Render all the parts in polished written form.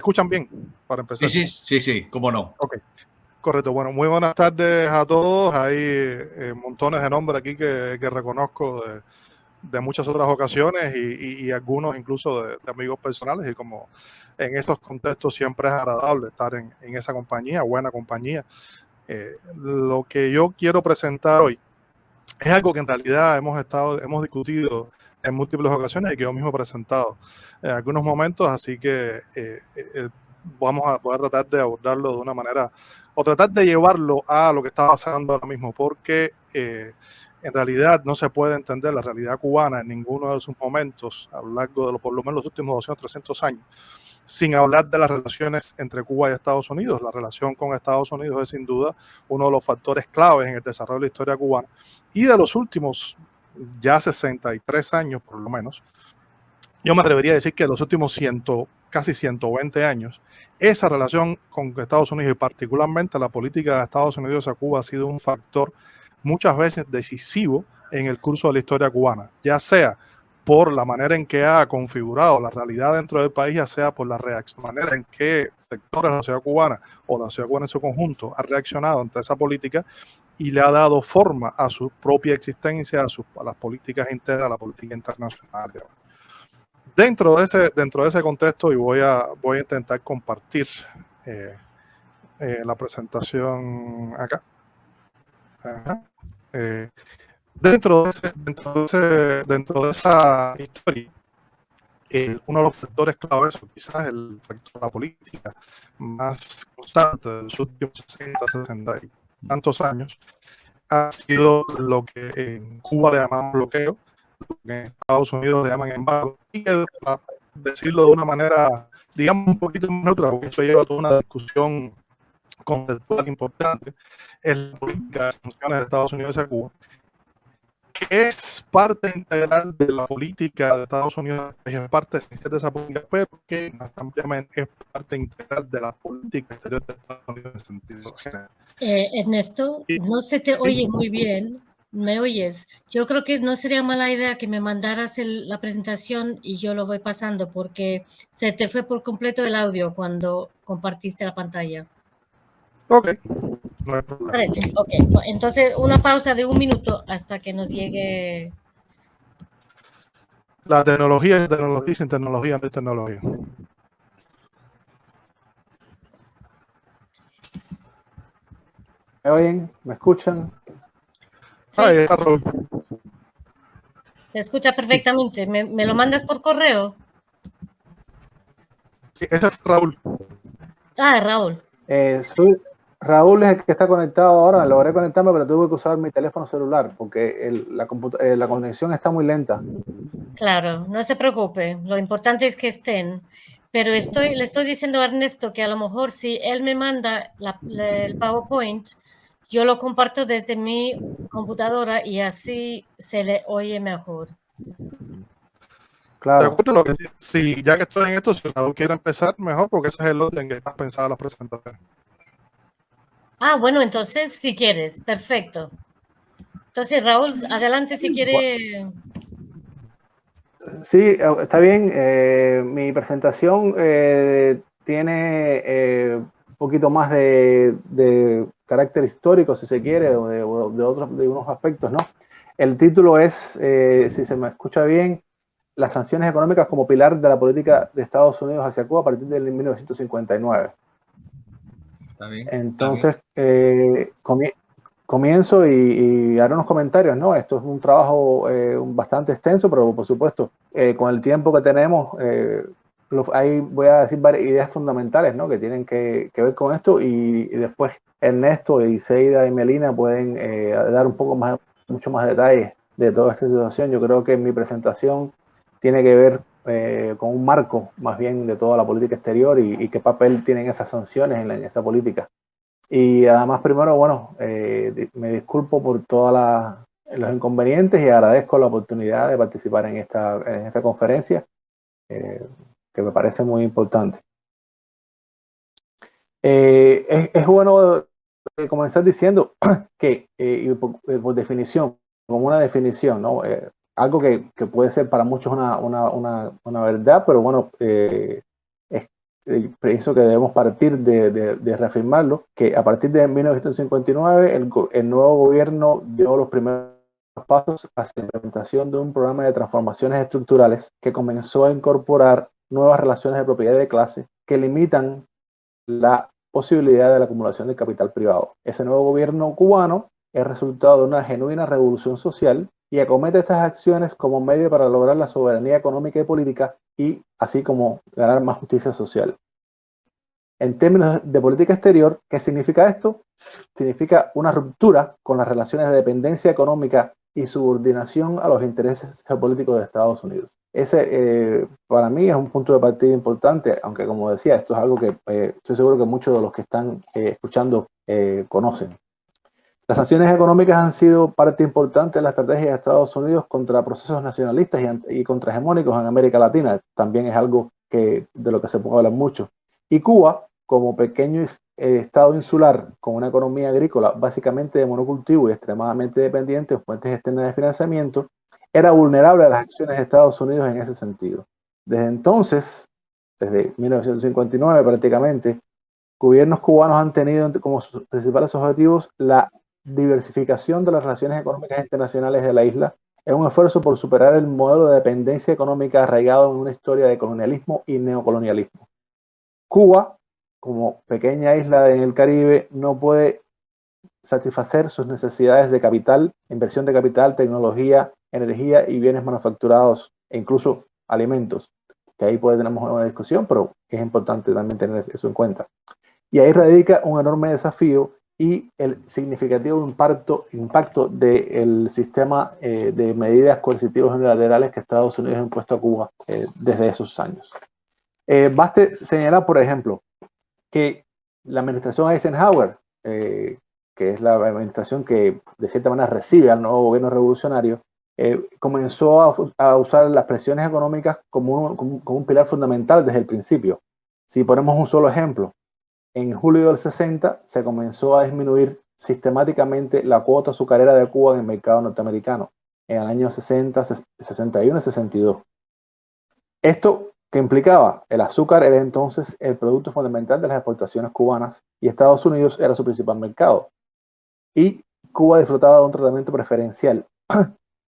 escuchan bien para empezar? Sí, cómo no. Ok, correcto. Bueno, muy buenas tardes a todos. Hay montones de nombres aquí que reconozco de muchas otras ocasiones y algunos incluso de amigos personales, y como en estos contextos siempre es agradable estar en esa compañía, buena compañía. Lo que yo quiero presentar hoy es algo que en realidad hemos discutido en múltiples ocasiones y que yo mismo he presentado en algunos momentos, así que voy a tratar de abordarlo de una manera, o tratar de llevarlo a lo que está pasando ahora mismo, porque en realidad no se puede entender la realidad cubana en ninguno de sus momentos a lo largo de por lo menos los últimos 200, 300 años, sin hablar de las relaciones entre Cuba y Estados Unidos. La relación con Estados Unidos es sin duda uno de los factores claves en el desarrollo de la historia cubana, y de los últimos ya 63 años por lo menos, yo me atrevería a decir que los últimos casi 120 años, esa relación con Estados Unidos y particularmente la política de Estados Unidos a Cuba ha sido un factor muchas veces decisivo en el curso de la historia cubana, ya sea por la manera en que ha configurado la realidad dentro del país, ya sea por la manera en que sectores de la sociedad cubana o la sociedad cubana en su conjunto ha reaccionado ante esa política y le ha dado forma a su propia existencia, a las políticas internas, a la política internacional. Dentro de ese contexto, y voy a intentar compartir la presentación acá. Ajá. Dentro de esa historia, uno de los factores claves, o quizás el factor de la política más constante de los últimos 60, 60 y tantos años, ha sido lo que en Cuba le llamamos bloqueo, lo que en Estados Unidos le llaman embargo, y que, para decirlo de una manera, digamos, un poquito más neutra, porque eso lleva a toda una discusión conceptual importante, es la política de sanciones de Estados Unidos hacia Cuba, que es parte integral de la política de Estados Unidos, es parte esencial de esa política, pero que más ampliamente es parte integral de la política exterior de Estados Unidos en sentido general. Ernesto, no se te oye muy bien. ¿Me oyes? Yo creo que no sería mala idea que me mandaras la presentación y yo lo voy pasando, porque se te fue por completo el audio cuando compartiste la pantalla. Ok, no hay problema. Parece, ok. Entonces, una pausa de 1 minuto hasta que nos llegue. La tecnología, sin tecnología no hay tecnología. ¿Me oyen? ¿Me escuchan? Sí. Ahí está Raúl. Se escucha perfectamente. Sí. ¿Me lo mandas por correo? Sí, ese es Raúl. Ah, Raúl. Raúl es el que está conectado ahora. Logré conectarme, pero tuve que usar mi teléfono celular porque la conexión está muy lenta. Claro, no se preocupe. Lo importante es que estén. Pero le estoy diciendo a Ernesto que a lo mejor si él me manda el PowerPoint, yo lo comparto desde mi computadora y así se le oye mejor. Claro. De acuerdo, si ya que estoy en esto, si Raúl quiere empezar, mejor, porque ese es el orden que están pensadas las presentaciones. Ah, bueno, entonces si quieres, perfecto. Entonces, Raúl, adelante si quiere. Sí, está bien. Mi presentación tiene un poquito más de carácter histórico, si se quiere, o de unos aspectos, ¿no? El título es, si se me escucha bien, las sanciones económicas como pilar de la política de Estados Unidos hacia Cuba a partir del 1959. Está bien. Entonces, comienzo y haré unos comentarios, ¿no? Esto es un trabajo bastante extenso, pero por supuesto, con el tiempo que tenemos, ahí voy a decir varias ideas fundamentales, ¿no? Que tienen que ver con esto, y después Ernesto y Seida y Melina pueden dar mucho más detalles de toda esta situación. Yo creo que mi presentación tiene que ver con un marco más bien de toda la política exterior y qué papel tienen esas sanciones en esa política. Y además, primero, bueno, me disculpo por todos los inconvenientes y agradezco la oportunidad de participar en esta conferencia, que me parece muy importante. Es bueno comenzar diciendo que, por definición, como una definición, ¿no? Algo que puede ser para muchos una verdad, pero bueno, pienso que debemos partir de reafirmarlo, que a partir de 1959 el nuevo gobierno dio los primeros pasos hacia la implementación de un programa de transformaciones estructurales que comenzó a incorporar nuevas relaciones de propiedad de clase que limitan la posibilidad de la acumulación de capital privado. Ese nuevo gobierno cubano es resultado de una genuina revolución social y acomete estas acciones como medio para lograr la soberanía económica y política y así como ganar más justicia social. En términos de política exterior, ¿qué significa esto? Significa una ruptura con las relaciones de dependencia económica y subordinación a los intereses geopolíticos de Estados Unidos. Ese, para mí, es un punto de partida importante, aunque como decía, esto es algo que estoy seguro que muchos de los que están escuchando conocen. Las sanciones económicas han sido parte importante de la estrategia de Estados Unidos contra procesos nacionalistas y contrahegemónicos en América Latina. También es algo de lo que se puede hablar mucho. Y Cuba, como pequeño estado insular con una economía agrícola básicamente de monocultivo y extremadamente dependiente de fuentes externas de financiamiento, era vulnerable a las acciones de Estados Unidos en ese sentido. Desde entonces, desde 1959 prácticamente, gobiernos cubanos han tenido como sus principales objetivos la diversificación de las relaciones económicas internacionales de la isla en un esfuerzo por superar el modelo de dependencia económica arraigado en una historia de colonialismo y neocolonialismo. Cuba, como pequeña isla en el Caribe, no puede satisfacer sus necesidades de capital, inversión de capital, tecnología, energía y bienes manufacturados e incluso alimentos, que ahí tenemos una discusión, pero es importante también tener eso en cuenta. Y ahí radica un enorme desafío y el significativo impacto del sistema de medidas coercitivas unilaterales que Estados Unidos ha impuesto a Cuba desde esos años. Baste señalar, por ejemplo, que la administración Eisenhower, que es la administración que de cierta manera recibe al nuevo gobierno revolucionario, comenzó a usar las presiones económicas como un pilar fundamental desde el principio. Si ponemos un solo ejemplo, en julio del 60 se comenzó a disminuir sistemáticamente la cuota azucarera de Cuba en el mercado norteamericano, en el año 60, 61 y 62. Esto que implicaba, el azúcar era entonces el producto fundamental de las exportaciones cubanas y Estados Unidos era su principal mercado. Y Cuba disfrutaba de un tratamiento preferencial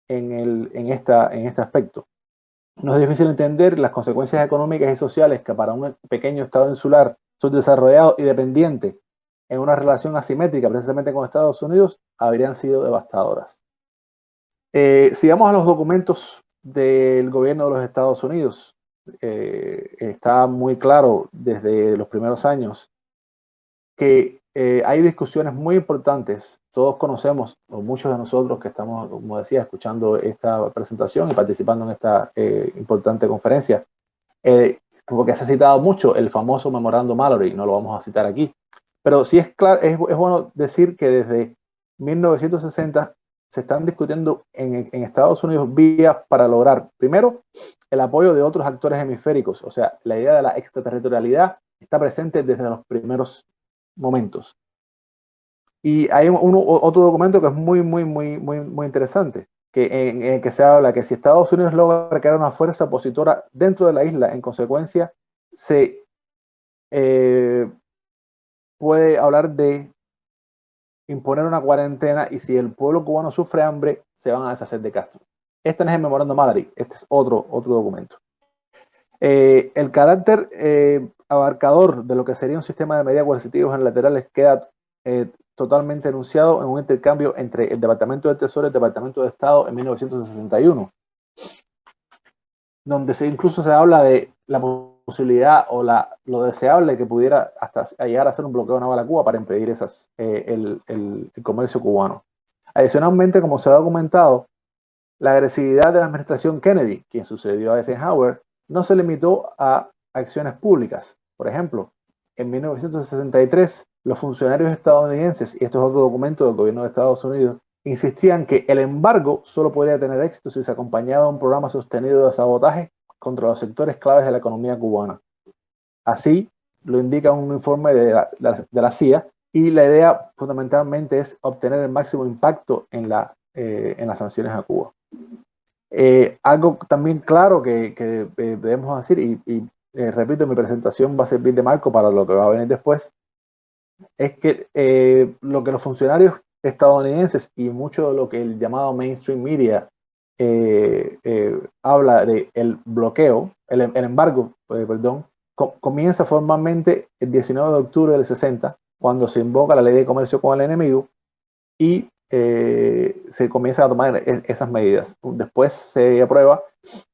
en este aspecto. No es difícil entender las consecuencias económicas y sociales que para un pequeño estado insular, subdesarrollado y dependiente en una relación asimétrica precisamente con Estados Unidos habrían sido devastadoras. Si vamos a los documentos del gobierno de los Estados Unidos, está muy claro desde los primeros años que hay discusiones muy importantes. Todos conocemos, o muchos de nosotros que estamos, como decía, escuchando esta presentación y participando en esta importante conferencia, porque se ha citado mucho el famoso memorando Mallory, no lo vamos a citar aquí, pero sí es claro, es bueno decir que desde 1960 se están discutiendo en Estados Unidos vías para lograr, primero, el apoyo de otros actores hemisféricos, o sea, la idea de la extraterritorialidad está presente desde los primeros momentos. Y hay otro documento que es muy interesante, en el que se habla que si Estados Unidos logra crear una fuerza opositora dentro de la isla, en consecuencia, se puede hablar de imponer una cuarentena y si el pueblo cubano sufre hambre, se van a deshacer de Castro. Este no es el memorando Mallory, este es otro documento. El carácter abarcador de lo que sería un sistema de medidas coercitivas unilaterales queda totalmente enunciado en un intercambio entre el Departamento del Tesoro y el Departamento de Estado en 1961, donde incluso se habla de la posibilidad o lo deseable que pudiera hasta llegar a hacer un bloqueo naval a Cuba para impedir el comercio cubano. Adicionalmente, como se ha documentado, la agresividad de la administración Kennedy, quien sucedió a Eisenhower, no se limitó a acciones públicas. Por ejemplo, en 1963, los funcionarios estadounidenses, y esto es otro documento del gobierno de Estados Unidos, insistían que el embargo solo podría tener éxito si se acompañaba de un programa sostenido de sabotaje contra los sectores claves de la economía cubana. Así lo indica un informe de la CIA, y la idea fundamentalmente es obtener el máximo impacto en las sanciones a Cuba. Algo también claro que debemos decir, y repito, mi presentación va a servir de marco para lo que va a venir después, es que lo que los funcionarios estadounidenses y mucho de lo que el llamado mainstream media habla de el bloqueo, el embargo, perdón, comienza formalmente el 19 de octubre del 60, cuando se invoca la ley de comercio con el enemigo y se comienza a tomar esas medidas. Después se aprueba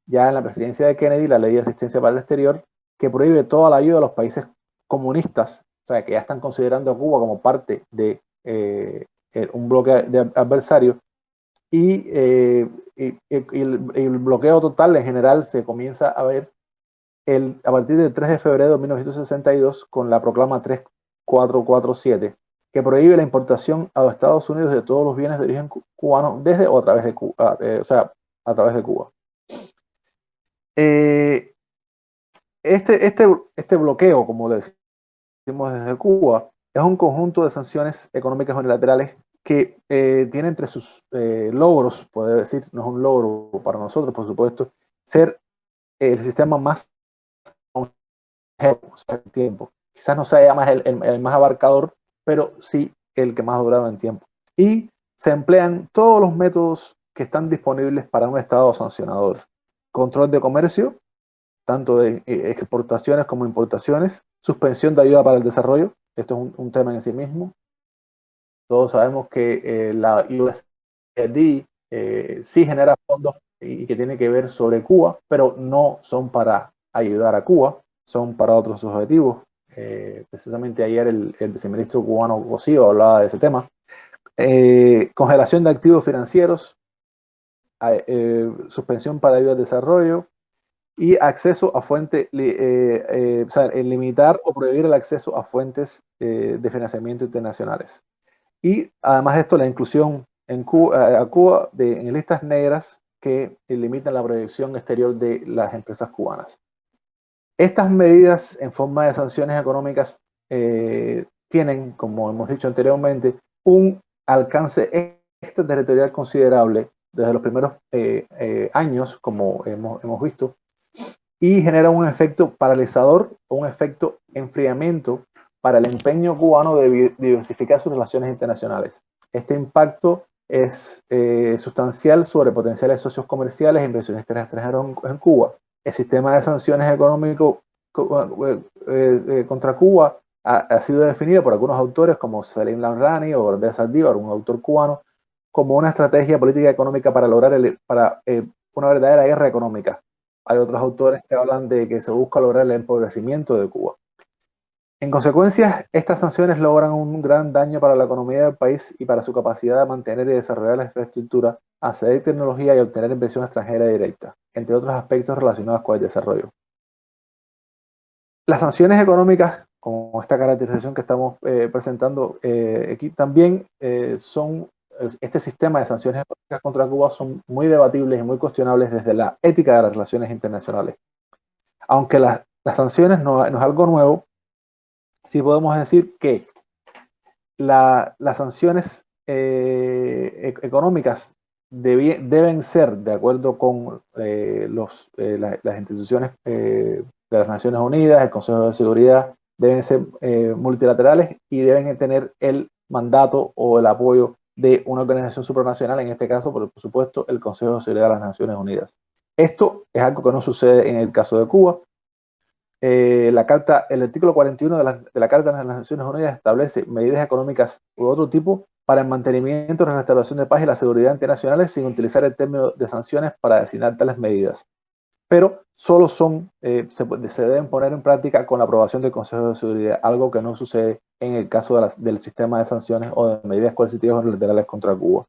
ya en la presidencia de Kennedy la ley de asistencia para el exterior, que prohíbe toda la ayuda a los países comunistas, o sea, que ya están considerando a Cuba como parte de un bloque de adversario, y el bloqueo total en general se comienza a ver a partir del 3 de febrero de 1962 con la proclama 3447, que prohíbe la importación a los Estados Unidos de todos los bienes de origen cubano desde o a través de Cuba, o sea, a través de Cuba. Este bloqueo, como decimos desde Cuba, es un conjunto de sanciones económicas unilaterales que tiene entre sus logros, puede decir, no es un logro para nosotros, por supuesto, ser el sistema más tiempo. Quizás no sea más el más abarcador, pero sí el que más ha durado en tiempo. Y se emplean todos los métodos que están disponibles para un Estado sancionador. Control de comercio, tanto de exportaciones como importaciones, suspensión de ayuda para el desarrollo, esto es un tema en sí mismo. Todos sabemos que la USAID sí genera fondos y que tiene que ver sobre Cuba, pero no son para ayudar a Cuba, son para otros objetivos. Precisamente ayer el viceministro cubano Cosío hablaba de ese tema. Congelación de activos financieros, suspensión para ayuda al desarrollo y acceso a fuentes, o sea, limitar o prohibir el acceso a fuentes de financiamiento internacionales. Y además de esto, la inclusión en Cuba, a Cuba en listas negras que limitan la proyección exterior de las empresas cubanas. Estas medidas en forma de sanciones económicas tienen, como hemos dicho anteriormente, un alcance extraterritorial considerable desde los primeros años, como hemos visto, y genera un efecto paralizador o un efecto enfriamiento para el empeño cubano de diversificar sus relaciones internacionales. Este impacto es sustancial sobre potenciales socios comerciales e inversionistas extranjeros en Cuba. El sistema de sanciones económico contra Cuba ha sido definido por algunos autores como Salim Lamrani o Andrés Saldívar, un autor cubano, como una estrategia política económica para lograr una verdadera guerra económica. Hay otros autores que hablan de que se busca lograr el empobrecimiento de Cuba. En consecuencia, estas sanciones logran un gran daño para la economía del país y para su capacidad de mantener y desarrollar la infraestructura, acceder a tecnología y obtener inversión extranjera directa, entre otros aspectos relacionados con el desarrollo. Las sanciones económicas, con esta caracterización que estamos presentando aquí, también este sistema de sanciones económicas contra Cuba son muy debatibles y muy cuestionables desde la ética de las relaciones internacionales. Aunque las sanciones no es algo nuevo, sí podemos decir que las sanciones económicas deben ser, de acuerdo con las instituciones de las Naciones Unidas, el Consejo de Seguridad, deben ser multilaterales y deben tener el mandato o el apoyo de una organización supranacional, en este caso, por supuesto, el Consejo de Seguridad de las Naciones Unidas. Esto es algo que no sucede en el caso de Cuba. El artículo 41 de la Carta de las Naciones Unidas establece medidas económicas u otro tipo para el mantenimiento, la restauración de paz y la seguridad internacionales sin utilizar el término de sanciones para designar tales medidas. Pero solo se deben poner en práctica con la aprobación del Consejo de Seguridad, algo que no sucede en el caso del sistema de sanciones o de medidas coercitivas unilaterales contra Cuba.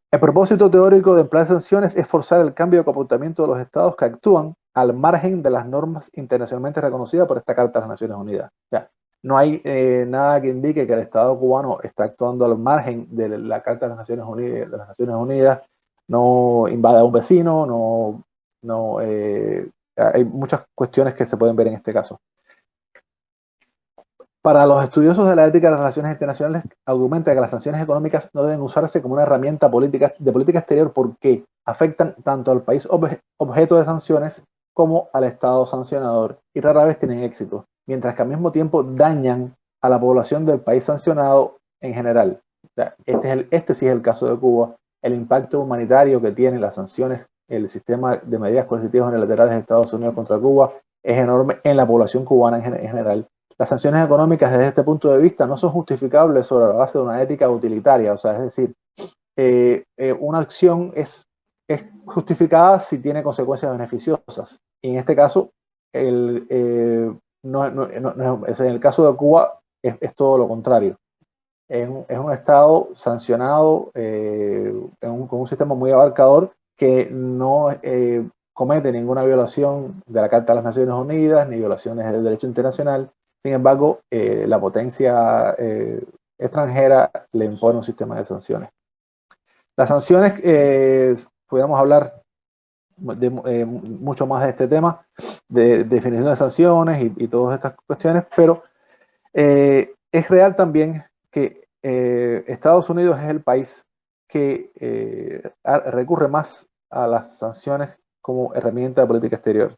El propósito teórico de emplear sanciones es forzar el cambio de comportamiento de los estados que actúan al margen de las normas internacionalmente reconocidas por esta Carta de las Naciones Unidas. O sea, no hay nada que indique que el Estado cubano está actuando al margen de la Carta de las Naciones Unidas, no invade a un vecino, hay muchas cuestiones que se pueden ver en este caso. Para los estudiosos de la ética de las relaciones internacionales, argumenta que las sanciones económicas no deben usarse como una herramienta de política exterior porque afectan tanto al país objeto de sanciones como al Estado sancionador y rara vez tienen éxito, mientras que al mismo tiempo dañan a la población del país sancionado en general. O sea, este sí es el caso de Cuba. El impacto humanitario que tienen las sanciones, el sistema de medidas coercitivas unilaterales de Estados Unidos contra Cuba es enorme en la población cubana en general. Las sanciones económicas desde este punto de vista no son justificables sobre la base de una ética utilitaria, o sea, es decir, una acción es justificada si tiene consecuencias beneficiosas. Y en este caso, en el caso de Cuba es todo lo contrario. Es un Estado sancionado con un sistema muy abarcador que no comete ninguna violación de la Carta de las Naciones Unidas ni violaciones del derecho internacional. Sin embargo, la potencia extranjera le impone un sistema de sanciones. Las sanciones, pudiéramos hablar mucho más de este tema, de definición de sanciones y todas estas cuestiones, pero es real también que Estados Unidos es el país que recurre más a las sanciones como herramienta de política exterior.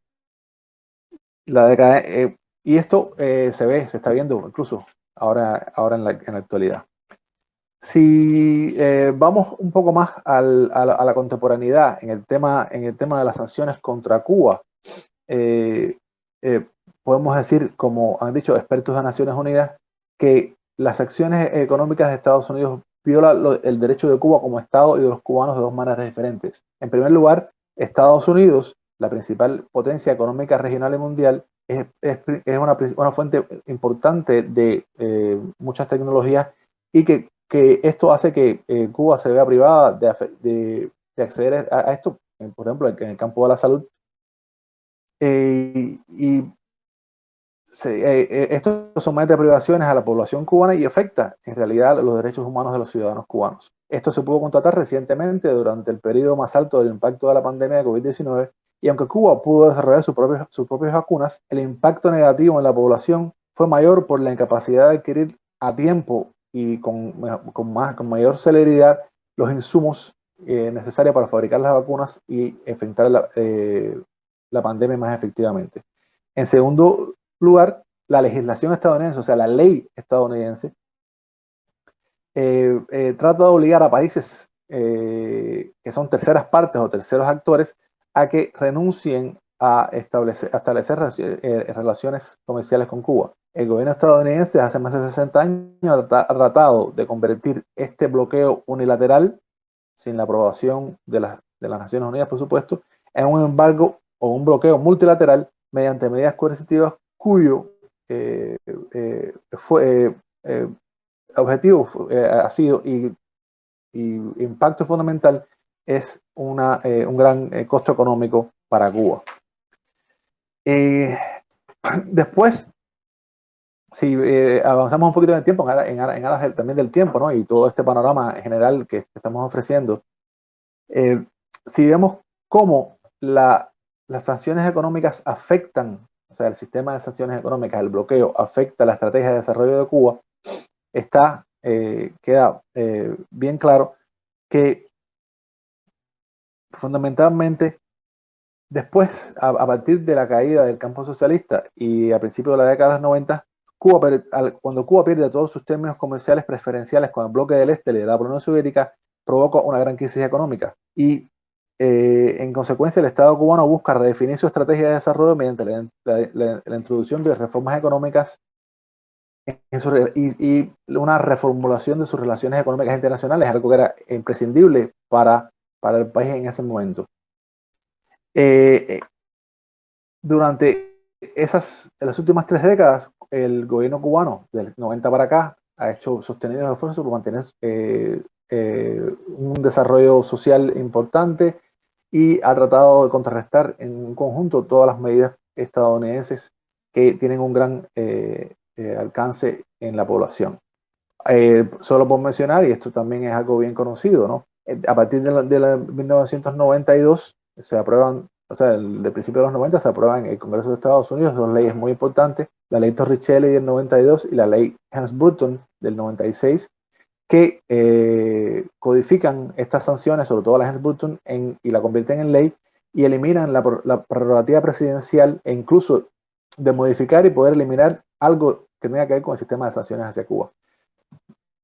Y esto se está viendo incluso ahora en la actualidad. Si vamos un poco más a la contemporaneidad en el tema de las sanciones contra Cuba, podemos decir, como han dicho expertos de Naciones Unidas, que las acciones económicas de Estados Unidos violan el derecho de Cuba como Estado y de los cubanos de dos maneras diferentes. En primer lugar, Estados Unidos, la principal potencia económica regional y mundial, es una fuente importante de muchas tecnologías y que esto hace que Cuba se vea privada de acceder a esto, por ejemplo, en el campo de la salud. Esto somete a privaciones a la población cubana y afecta en realidad los derechos humanos de los ciudadanos cubanos. Esto se pudo constatar recientemente durante el periodo más alto del impacto de la pandemia de COVID-19 y aunque Cuba pudo desarrollar sus propias vacunas, el impacto negativo en la población fue mayor por la incapacidad de adquirir a tiempo y con mayor celeridad los insumos necesarios para fabricar las vacunas y enfrentar la pandemia más efectivamente. En segundo lugar, la legislación estadounidense, o sea, la ley estadounidense, trata de obligar a países que son terceras partes o terceros actores a que renuncien a establecer relaciones comerciales con Cuba. El gobierno estadounidense hace más de 60 años ha tratado de convertir este bloqueo unilateral, sin la aprobación de las Naciones Unidas, por supuesto, en un embargo o un bloqueo multilateral mediante medidas coercitivas cuyo objetivo ha sido y impacto fundamental es un gran costo económico para Cuba. Después, si avanzamos un poquito en el tiempo, en aras también del tiempo, ¿no? Y todo este panorama general que estamos ofreciendo, si vemos cómo las sanciones económicas afectan, o sea, el sistema de sanciones económicas, el bloqueo, afecta la estrategia de desarrollo de Cuba, queda bien claro que fundamentalmente después, a partir de la caída del campo socialista y a principios de la década de los 90, cuando Cuba pierde todos sus términos comerciales preferenciales con el bloque del Este liderado por la Unión Soviética, provoca una gran crisis económica y en consecuencia el Estado cubano busca redefinir su estrategia de desarrollo mediante la introducción de reformas económicas y una reformulación de sus relaciones económicas internacionales, algo que era imprescindible para el país en ese momento. Durante las últimas 3 décadas, el gobierno cubano, del 90 para acá, ha hecho sostenidos esfuerzos por mantener un desarrollo social importante y ha tratado de contrarrestar en un conjunto todas las medidas estadounidenses que tienen un gran alcance en la población. Solo por mencionar, y esto también es algo bien conocido, ¿no? A partir de 1992 se aprueban, o sea, del principio de los 90 se aprueban en el Congreso de Estados Unidos 2 leyes muy importantes, la ley Torricelli del 92 y la ley Helms-Burton del 96, que codifican estas sanciones, sobre todo la Helms-Burton, y la convierten en ley y eliminan la prerrogativa presidencial e incluso de modificar y poder eliminar algo que tenga que ver con el sistema de sanciones hacia Cuba.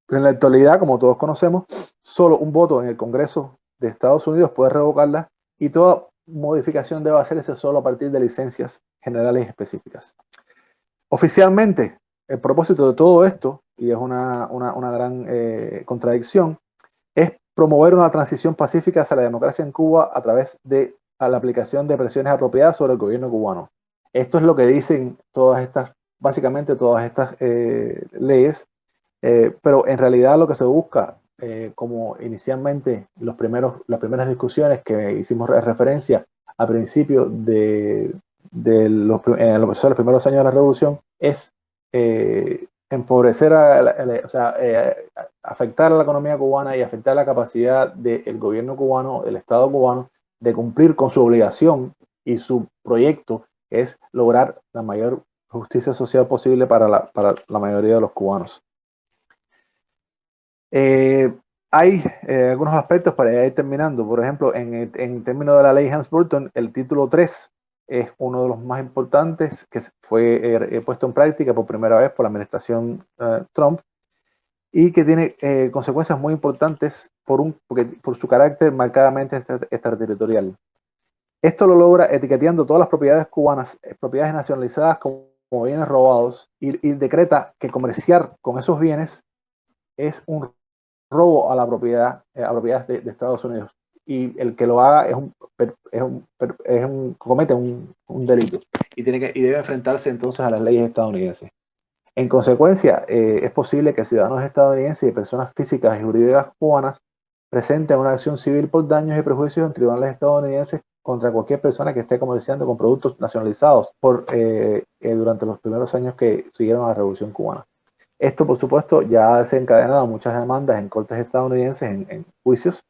Pero en la actualidad, como todos conocemos, solo un voto en el Congreso de Estados Unidos puede revocarla y toda modificación debe hacerse solo a partir de licencias generales específicas. Oficialmente, el propósito de todo esto, y es una gran contradicción, es promover una transición pacífica hacia la democracia en Cuba a través de la aplicación de presiones apropiadas sobre el gobierno cubano. Esto es lo que dicen básicamente todas estas leyes, pero en realidad lo que se busca, como inicialmente las primeras discusiones que hicimos referencia a principio de los primeros años de la revolución, es empobrecer, afectar a la economía cubana y afectar la capacidad del gobierno cubano, del Estado cubano, de cumplir con su obligación y su proyecto, que es lograr la mayor justicia social posible para la mayoría de los cubanos. Hay algunos aspectos para ir terminando. Por ejemplo, en términos de la ley Helms-Burton, el título 3 es uno de los más importantes que fue puesto en práctica por primera vez por la administración Trump y que tiene consecuencias muy importantes por su carácter marcadamente extraterritorial. Esto lo logra etiquetando todas las propiedades cubanas, propiedades nacionalizadas como bienes robados y decreta que comerciar con esos bienes es un robo a la propiedad de Estados Unidos, y el que lo haga comete un delito y debe enfrentarse entonces a las leyes estadounidenses. En consecuencia, es posible que ciudadanos estadounidenses y personas físicas y jurídicas cubanas presenten una acción civil por daños y prejuicios en tribunales estadounidenses contra cualquier persona que esté comerciando con productos nacionalizados durante los primeros años que siguieron a la Revolución Cubana. Esto, por supuesto, ya ha desencadenado muchas demandas en cortes estadounidenses, en juicios,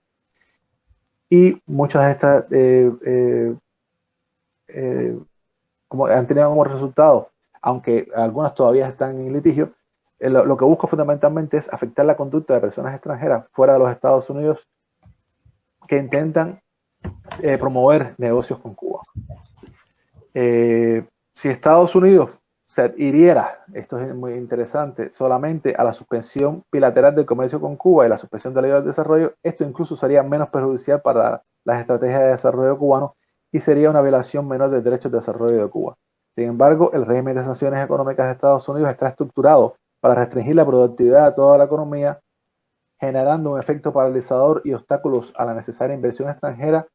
y muchas de estas como han tenido como resultado, aunque algunas todavía están en litigio, lo que busca fundamentalmente es afectar la conducta de personas extranjeras fuera de los Estados Unidos que intentan promover negocios con Cuba. Si Estados Unidos se adhiriera, esto es muy interesante, solamente a la suspensión bilateral del comercio con Cuba y la suspensión de la ayuda al desarrollo, esto incluso sería menos perjudicial para las estrategias de desarrollo cubano y sería una violación menor del derecho de desarrollo de Cuba. Sin embargo, el régimen de sanciones económicas de Estados Unidos está estructurado para restringir la productividad de toda la economía, generando un efecto paralizador y obstáculos a la necesaria inversión extranjera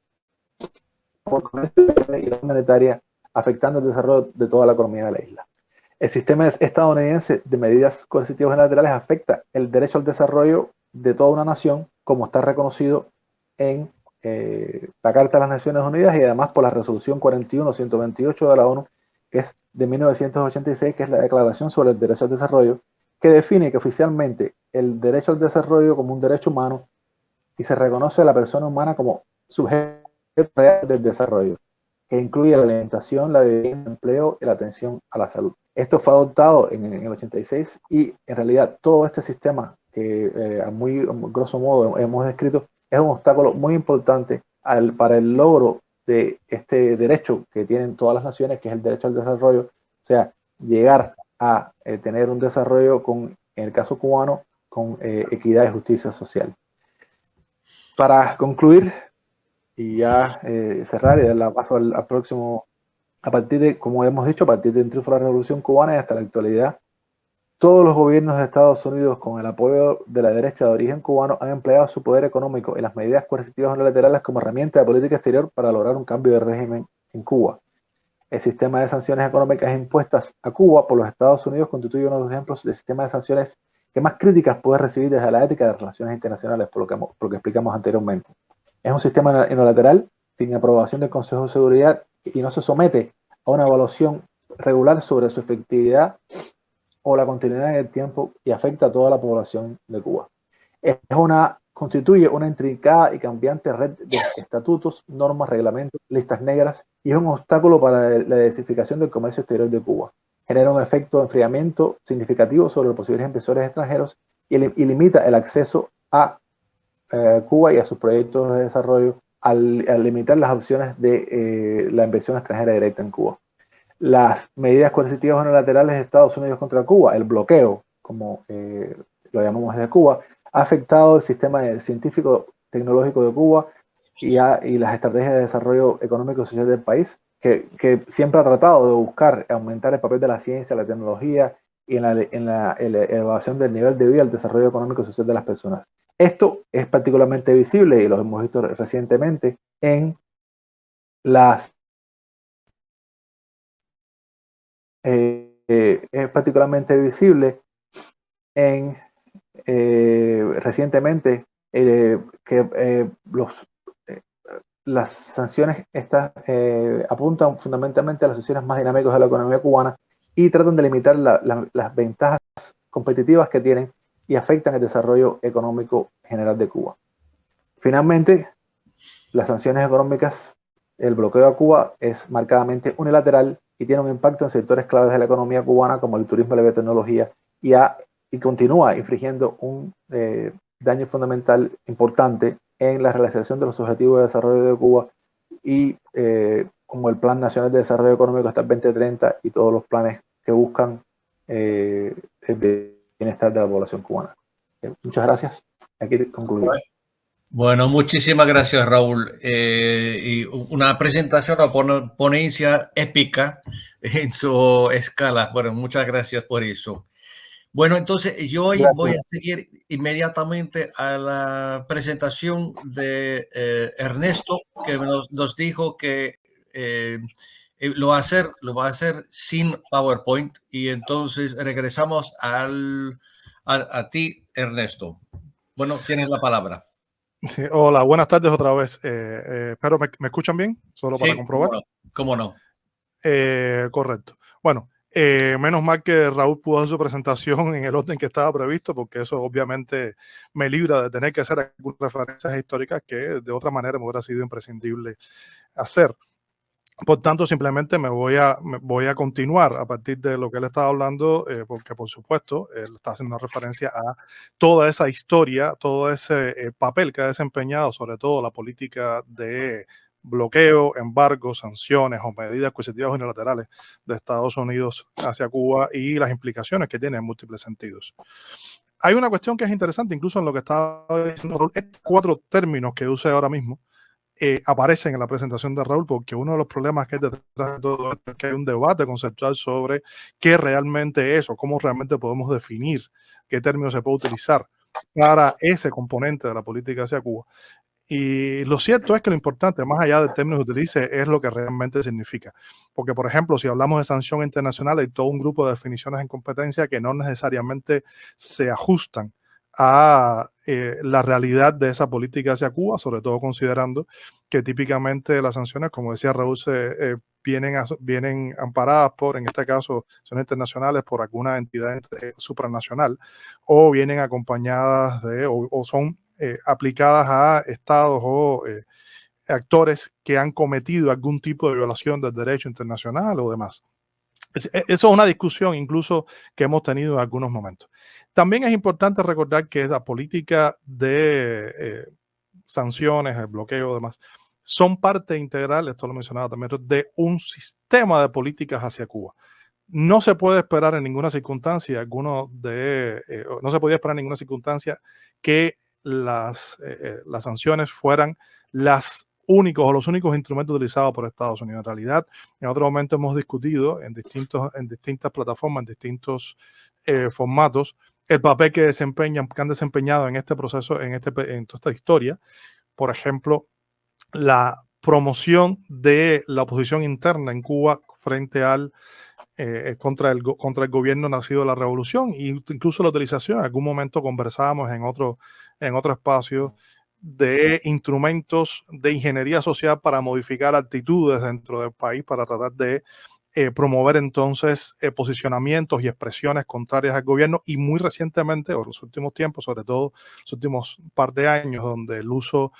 y la monetaria, afectando el desarrollo de toda la economía de la isla. El sistema estadounidense de medidas coercitivas unilaterales afecta el derecho al desarrollo de toda una nación, como está reconocido en la Carta de las Naciones Unidas y además por la Resolución 41-128 de la ONU, que es de 1986, que es la Declaración sobre el Derecho al Desarrollo, que define que oficialmente el derecho al desarrollo como un derecho humano y se reconoce a la persona humana como sujeto real del desarrollo, que incluye la alimentación, la vivienda, el empleo y la atención a la salud. Esto fue adoptado en el 86 y en realidad todo este sistema que a muy grosso modo hemos descrito es un obstáculo muy importante para el logro de este derecho que tienen todas las naciones, que es el derecho al desarrollo, o sea, llegar a tener un desarrollo en el caso cubano, con equidad y justicia social. Para concluir y ya cerrar y dar la paso al próximo, como hemos dicho, a partir del triunfo de la Revolución Cubana y hasta la actualidad, todos los gobiernos de Estados Unidos, con el apoyo de la derecha de origen cubano, han empleado su poder económico y las medidas coercitivas unilaterales como herramienta de política exterior para lograr un cambio de régimen en Cuba. El sistema de sanciones económicas impuestas a Cuba por los Estados Unidos constituye uno de los ejemplos del sistema de sanciones que más críticas puede recibir desde la ética de relaciones internacionales, por lo que explicamos anteriormente. Es un sistema unilateral sin aprobación del Consejo de Seguridad y no se somete a una evaluación regular sobre su efectividad o la continuidad en el tiempo y afecta a toda la población de Cuba. Constituye una intrincada y cambiante red de estatutos, normas, reglamentos, listas negras y es un obstáculo para la diversificación del comercio exterior de Cuba. Genera un efecto de enfriamiento significativo sobre los posibles inversores extranjeros y limita el acceso a Cuba y a sus proyectos de desarrollo al limitar las opciones de la inversión extranjera directa en Cuba. las medidas coercitivas unilaterales de Estados Unidos contra Cuba, el bloqueo, como lo llamamos desde Cuba, ha afectado el sistema científico tecnológico de Cuba y las estrategias de desarrollo económico y social del país, que siempre ha tratado de buscar aumentar el papel de la ciencia, la tecnología y en la elevación del nivel de vida, el desarrollo económico y social de las personas. Esto es particularmente visible, y lo hemos visto recientemente, en las es particularmente visible en recientemente que las sanciones estas apuntan fundamentalmente a las sectores más dinámicos de la economía cubana y tratan de limitar las ventajas competitivas que tienen y afectan el desarrollo económico general de Cuba. Finalmente, las sanciones económicas, el bloqueo a Cuba es marcadamente unilateral y tiene un impacto en sectores claves de la economía cubana como el turismo y la biotecnología y continúa infligiendo un daño fundamental importante en la realización de los objetivos de desarrollo de Cuba y como el Plan Nacional de Desarrollo Económico hasta el 2030 y todos los planes que buscan el bienestar de la población cubana. Muchas gracias. Aquí concluyo. Bueno, muchísimas gracias, Raúl. Y una presentación, una ponencia épica en su escala. Bueno, muchas gracias por eso. Bueno, entonces yo hoy voy a seguir inmediatamente a la presentación de Ernesto, que nos dijo que lo va a hacer sin PowerPoint, y entonces regresamos a ti, Ernesto. Bueno, tienes la palabra. Sí, hola, buenas tardes otra vez. Espero me escuchan bien, solo para comprobar. ¿Cómo no? Correcto. Bueno, menos mal que Raúl pudo hacer su presentación en el orden que estaba previsto, porque eso obviamente me libra de tener que hacer algunas referencias históricas que de otra manera me hubiera sido imprescindible hacer. Por tanto, simplemente me voy a continuar a partir de lo que él estaba hablando, porque por supuesto él está haciendo referencia a toda esa historia, todo ese papel que ha desempeñado, sobre todo la política de bloqueo, embargo, sanciones o medidas coercitivas unilaterales de Estados Unidos hacia Cuba y las implicaciones que tiene en múltiples sentidos. Hay una cuestión que es interesante, incluso en lo que estaba diciendo, estos 4 términos que use ahora mismo, aparecen en la presentación de Raúl, porque uno de los problemas que hay detrás de todo esto es que hay un debate conceptual sobre qué realmente es o cómo realmente podemos definir qué término se puede utilizar para ese componente de la política hacia Cuba. Y lo cierto es que lo importante, más allá del término que utilice, es lo que realmente significa. Porque, por ejemplo, si hablamos de sanción internacional, hay todo un grupo de definiciones en competencia que no necesariamente se ajustan a la realidad de esa política hacia Cuba, sobre todo considerando que típicamente las sanciones, como decía Raúl, vienen amparadas por, en este caso, sanciones internacionales por alguna entidad supranacional, o vienen acompañadas de, o son aplicadas a estados o actores que han cometido algún tipo de violación del derecho internacional o demás. Eso es una discusión incluso que hemos tenido en algunos momentos. También es importante recordar que la política de sanciones, el bloqueo y demás, son parte integral, esto lo mencionaba también, de un sistema de políticas hacia Cuba. No se puede esperar en ninguna circunstancia, no se podía esperar en ninguna circunstancia que las sanciones fueran los únicos instrumentos utilizados por Estados Unidos. En realidad, en otro momento hemos discutido en distintas plataformas, en distintos formatos, el papel que han desempeñado en este proceso, en toda esta historia. Por ejemplo, la promoción de la oposición interna en Cuba frente al contra el gobierno nacido de la revolución, e incluso la utilización, en algún momento conversábamos en otro espacio, de instrumentos de ingeniería social para modificar actitudes dentro del país, para tratar de promover entonces posicionamientos y expresiones contrarias al gobierno, y muy recientemente, o en los últimos tiempos, sobre todo los últimos par de años, donde el uso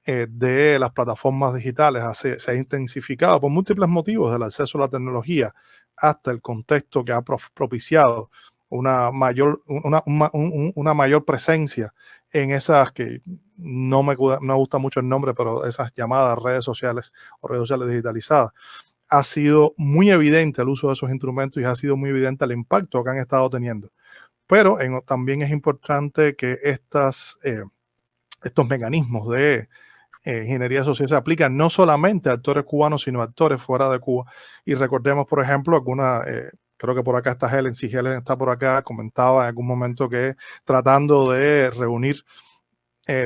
de las plataformas digitales se ha intensificado por múltiples motivos, del acceso a la tecnología hasta el contexto que ha propiciado una mayor presencia en esas que no me gusta mucho el nombre, pero esas llamadas redes sociales o redes sociales digitalizadas. ha sido muy evidente el uso de esos instrumentos y ha sido muy evidente el impacto que han estado teniendo. Pero también es importante que estos mecanismos de ingeniería social se aplican no solamente a actores cubanos, sino a actores fuera de Cuba. Y recordemos, por ejemplo, creo que por acá está Helen, si Helen está por acá, comentaba en algún momento que tratando de reunir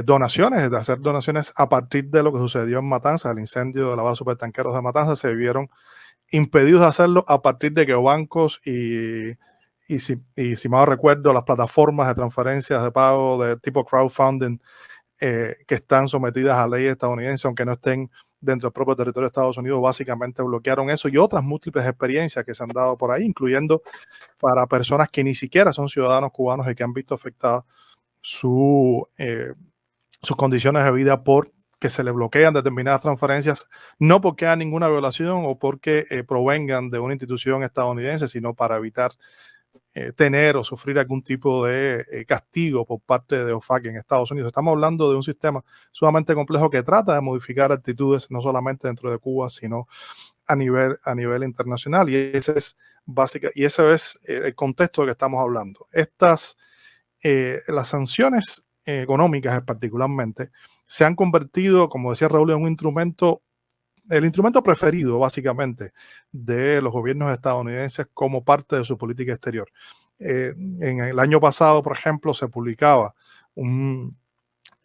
donaciones, de hacer donaciones a partir de lo que sucedió en Matanzas, el incendio de la base supertanqueros de Matanzas, se vieron impedidos de hacerlo a partir de que bancos y si mal recuerdo, las plataformas de transferencias de pago de tipo crowdfunding que están sometidas a leyes estadounidenses, aunque no estén dentro del propio territorio de Estados Unidos, básicamente bloquearon eso y otras múltiples experiencias que se han dado por ahí, incluyendo para personas que ni siquiera son ciudadanos cubanos y que han visto afectadas sus condiciones de vida por que se le bloquean determinadas transferencias, no porque haya ninguna violación o porque provengan de una institución estadounidense, sino para evitar tener o sufrir algún tipo de castigo por parte de OFAC en Estados Unidos. Estamos hablando de un sistema sumamente complejo que trata de modificar actitudes no solamente dentro de Cuba, sino a nivel internacional. Y ese es el contexto de que estamos hablando. Las sanciones económicas particularmente se han convertido, como decía Raúl, en el instrumento preferido básicamente de los gobiernos estadounidenses como parte de su política exterior. En el año pasado, por ejemplo, se publicaba un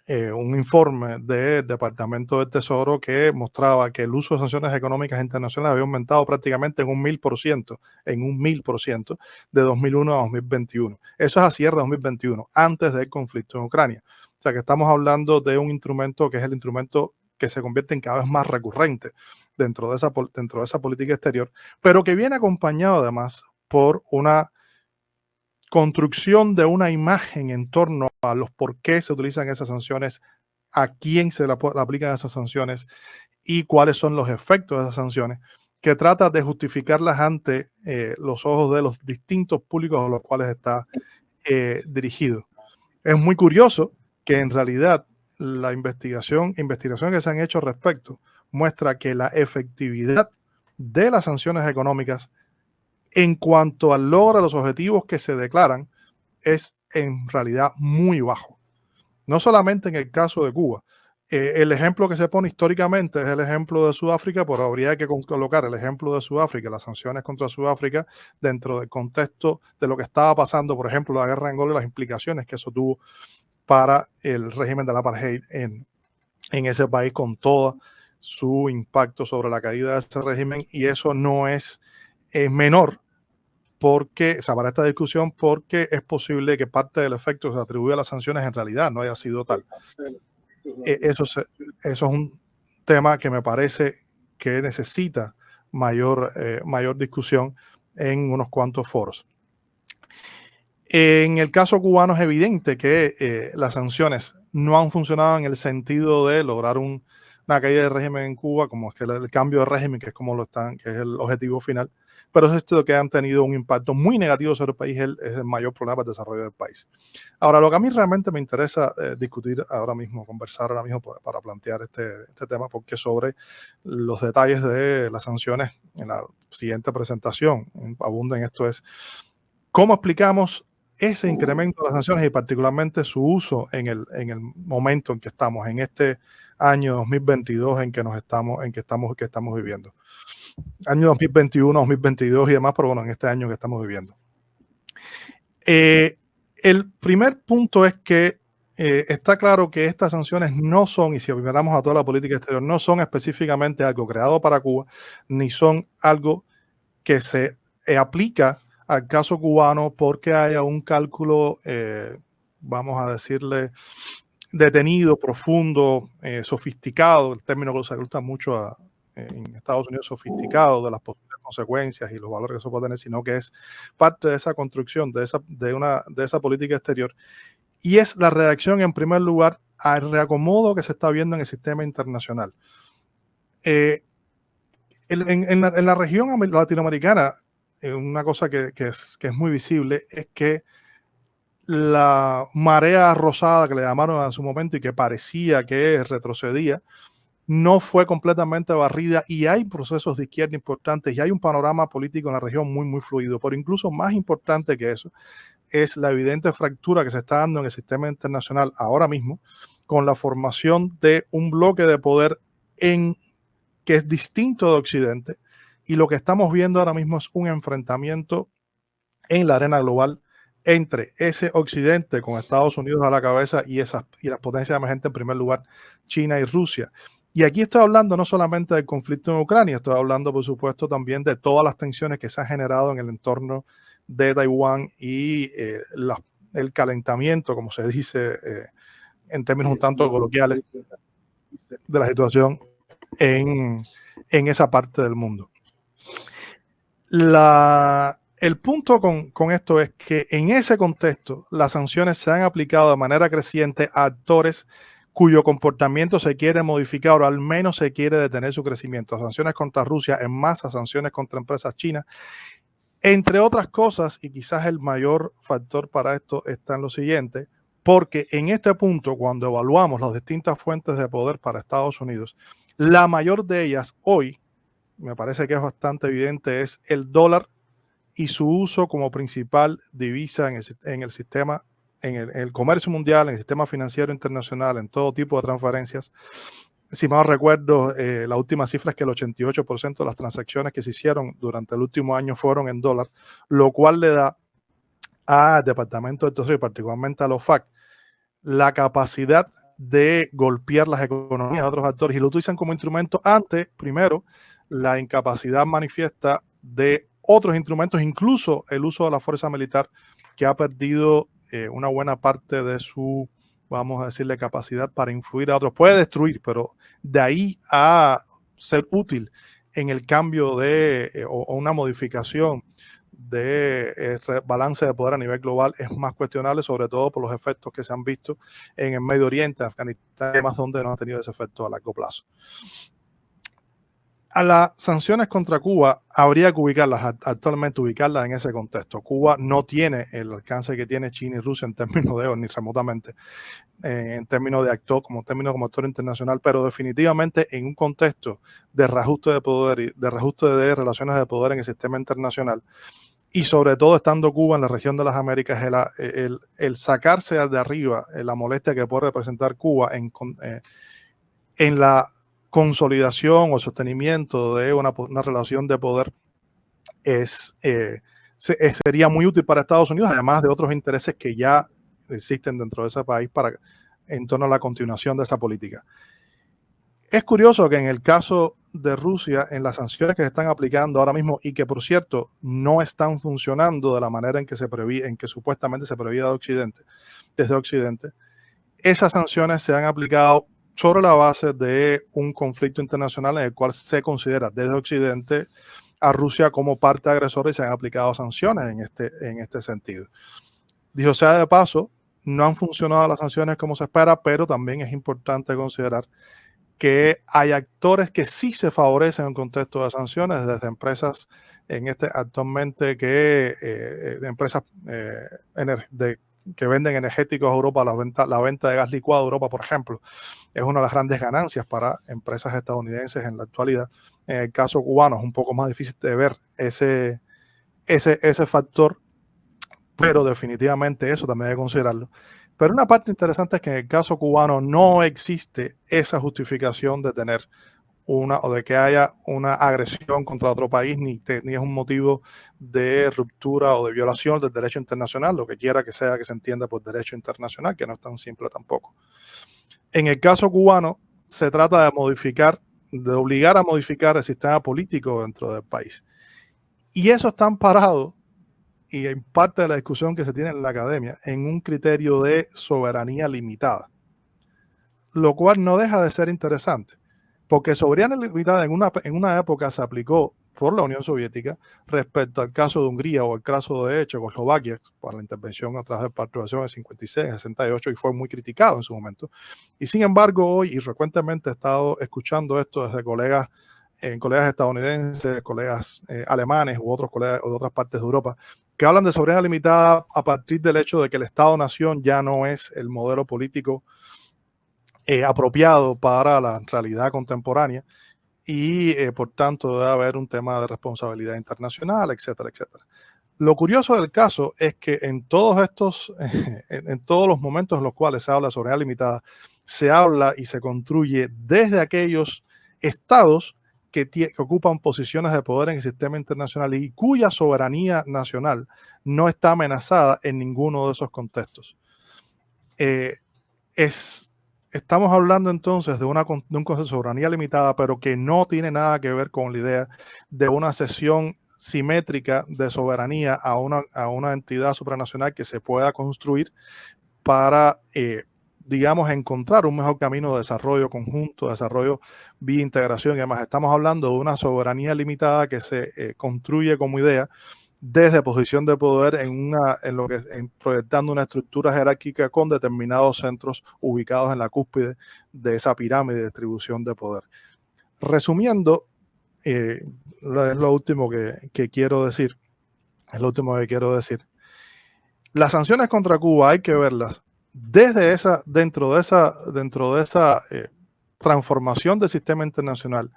informe del Departamento del Tesoro que mostraba que el uso de sanciones económicas internacionales había aumentado prácticamente en un 1000% de 2001 a 2021. Eso es a cierre de 2021, antes del conflicto en Ucrania. O sea que estamos hablando de un instrumento que es el instrumento que se convierte en cada vez más recurrente dentro de esa política exterior, pero que viene acompañado además por una construcción de una imagen en torno a los por qué se utilizan esas sanciones, a quién se le aplican esas sanciones y cuáles son los efectos de esas sanciones, que trata de justificarlas ante los ojos de los distintos públicos a los cuales está dirigido. Es muy curioso que en realidad la investigación que se han hecho al respecto muestra que la efectividad de las sanciones económicas en cuanto al logro de los objetivos que se declaran es en realidad muy bajo. No solamente en el caso de Cuba. El ejemplo que se pone históricamente es el ejemplo de Sudáfrica, pero habría que colocar el ejemplo de Sudáfrica, las sanciones contra Sudáfrica, dentro del contexto de lo que estaba pasando, por ejemplo, la guerra en Angola y las implicaciones que eso tuvo para el régimen del apartheid en ese país, con todo su impacto sobre la caída de ese régimen. Y eso no es menor para esta discusión, porque es posible que parte del efecto que se atribuye a las sanciones en realidad no haya sido tal. Eso es un tema que me parece que necesita mayor discusión en unos cuantos foros. En el caso cubano es evidente que las sanciones no han funcionado en el sentido de lograr una caída de régimen en Cuba, como es que el cambio de régimen, que es que es el objetivo final, pero es esto que han tenido un impacto muy negativo sobre el país, es el mayor problema para el desarrollo del país. Ahora, lo que a mí realmente me interesa discutir ahora mismo, conversar ahora mismo para plantear este tema, porque sobre los detalles de las sanciones en la siguiente presentación abunda en esto, es cómo explicamos ese incremento de las sanciones y particularmente su uso en el momento en que estamos, en este año 2022 en que estamos viviendo. Año 2021, 2022 y demás, pero bueno, en este año que estamos viviendo. El primer punto es que está claro que estas sanciones no son, y si miramos a toda la política exterior, no son específicamente algo creado para Cuba, ni son algo que se aplica al caso cubano porque haya un cálculo, vamos a decirle, detenido, profundo, sofisticado, el término que se gusta mucho en Estados Unidos, sofisticado, de las posibles consecuencias y los valores que eso puede tener, sino que es parte de esa construcción, de esa política exterior. Y es la reacción, en primer lugar, al reacomodo que se está viendo en el sistema internacional. En la región latinoamericana, una cosa que es muy visible es que la marea rosada que le llamaron en su momento y que parecía que retrocedía, no fue completamente barrida y hay procesos de izquierda importantes y hay un panorama político en la región muy, muy fluido. Pero incluso más importante que eso es la evidente fractura que se está dando en el sistema internacional ahora mismo con la formación de un bloque de poder que es distinto de Occidente, y lo que estamos viendo ahora mismo es un enfrentamiento en la arena global entre ese Occidente con Estados Unidos a la cabeza y las potencias emergentes, en primer lugar China y Rusia. Y aquí estoy hablando no solamente del conflicto en Ucrania, estoy hablando por supuesto también de todas las tensiones que se han generado en el entorno de Taiwán y el calentamiento, como se dice en términos un tanto coloquiales, de la situación en esa parte del mundo. El punto con esto es que en ese contexto las sanciones se han aplicado de manera creciente a actores cuyo comportamiento se quiere modificar o al menos se quiere detener su crecimiento. Sanciones contra Rusia en masa, sanciones contra empresas chinas, entre otras cosas, y quizás el mayor factor para esto está en lo siguiente, porque en este punto, cuando evaluamos las distintas fuentes de poder para Estados Unidos, la mayor de ellas hoy, me parece que es bastante evidente, es el dólar y su uso como principal divisa en el sistema, en el comercio mundial, en el sistema financiero internacional, en todo tipo de transferencias. Si mal recuerdo, la última cifra es que el 88% de las transacciones que se hicieron durante el último año fueron en dólar, lo cual le da al Departamento de Tesoro y particularmente a los FAC la capacidad de golpear las economías de otros actores y lo utilizan como instrumento ante, primero, la incapacidad manifiesta de otros instrumentos, incluso el uso de la fuerza militar, que ha perdido una buena parte de su, vamos a decirle, capacidad para influir a otros. Puede destruir, pero de ahí a ser útil en el cambio o una modificación de balance de poder a nivel global es más cuestionable, sobre todo por los efectos que se han visto en el Medio Oriente, Afganistán, además donde no han tenido ese efecto a largo plazo. A las sanciones contra Cuba habría que actualmente ubicarlas en ese contexto. Cuba no tiene el alcance que tiene China y Rusia en términos de, ni remotamente, en términos de actor, como actor internacional, pero definitivamente en un contexto de reajuste de poder y de reajuste de relaciones de poder en el sistema internacional, y sobre todo estando Cuba en la región de las Américas, el sacarse de arriba la molestia que puede representar Cuba en la consolidación o sostenimiento de una relación de poder sería muy útil para Estados Unidos, además de otros intereses que ya existen dentro de ese país en torno a la continuación de esa política. Es curioso que en el caso de Rusia, en las sanciones que se están aplicando ahora mismo y que, por cierto, no están funcionando de la manera en que supuestamente se preveía desde Occidente, esas sanciones se han aplicado sobre la base de un conflicto internacional en el cual se considera desde Occidente a Rusia como parte agresora y se han aplicado sanciones en este sentido. Dicho sea de paso, no han funcionado las sanciones como se espera, pero también es importante considerar que hay actores que sí se favorecen en un contexto de sanciones, desde empresas actualmente empresas que venden energéticos a Europa, la venta de gas licuado a Europa, por ejemplo, es una de las grandes ganancias para empresas estadounidenses en la actualidad. En el caso cubano es un poco más difícil de ver ese factor, pero definitivamente eso también hay que considerarlo. Pero una parte interesante es que en el caso cubano no existe esa justificación de tener o de que haya una agresión contra otro país, ni es un motivo de ruptura o de violación del derecho internacional, lo que quiera que sea que se entienda por derecho internacional, que no es tan simple tampoco. En el caso cubano se trata de obligar a modificar el sistema político dentro del país. Y eso está amparado, y en parte de la discusión que se tiene en la academia, en un criterio de soberanía limitada, lo cual no deja de ser interesante, porque soberanía limitada en una época se aplicó por la Unión Soviética respecto al caso de Hungría o el caso de Checoslovaquia para la intervención a través de participación en 56, en 68, y fue muy criticado en su momento. Y sin embargo, hoy y frecuentemente he estado escuchando esto desde colegas estadounidenses, colegas alemanes u otros colegas de otras partes de Europa, que hablan de soberanía limitada a partir del hecho de que el Estado-nación ya no es el modelo político apropiado para la realidad contemporánea y por tanto debe haber un tema de responsabilidad internacional, etcétera, etcétera. Lo curioso del caso es que en todos estos, en todos los momentos en los cuales se habla de soberanía limitada, se habla y se construye desde aquellos estados que ocupan posiciones de poder en el sistema internacional y cuya soberanía nacional no está amenazada en ninguno de esos contextos. Estamos hablando entonces de un concepto de soberanía limitada, pero que no tiene nada que ver con la idea de una cesión simétrica de soberanía a una entidad supranacional que se pueda construir para, digamos, encontrar un mejor camino de desarrollo conjunto, de desarrollo vía integración y demás. Estamos hablando de una soberanía limitada que se construye como idea desde posición de poder proyectando una estructura jerárquica con determinados centros ubicados en la cúspide de esa pirámide de distribución de poder. Resumiendo, es lo último que quiero decir. Es lo último que quiero decir. Las sanciones contra Cuba hay que verlas dentro de esa transformación del sistema internacional,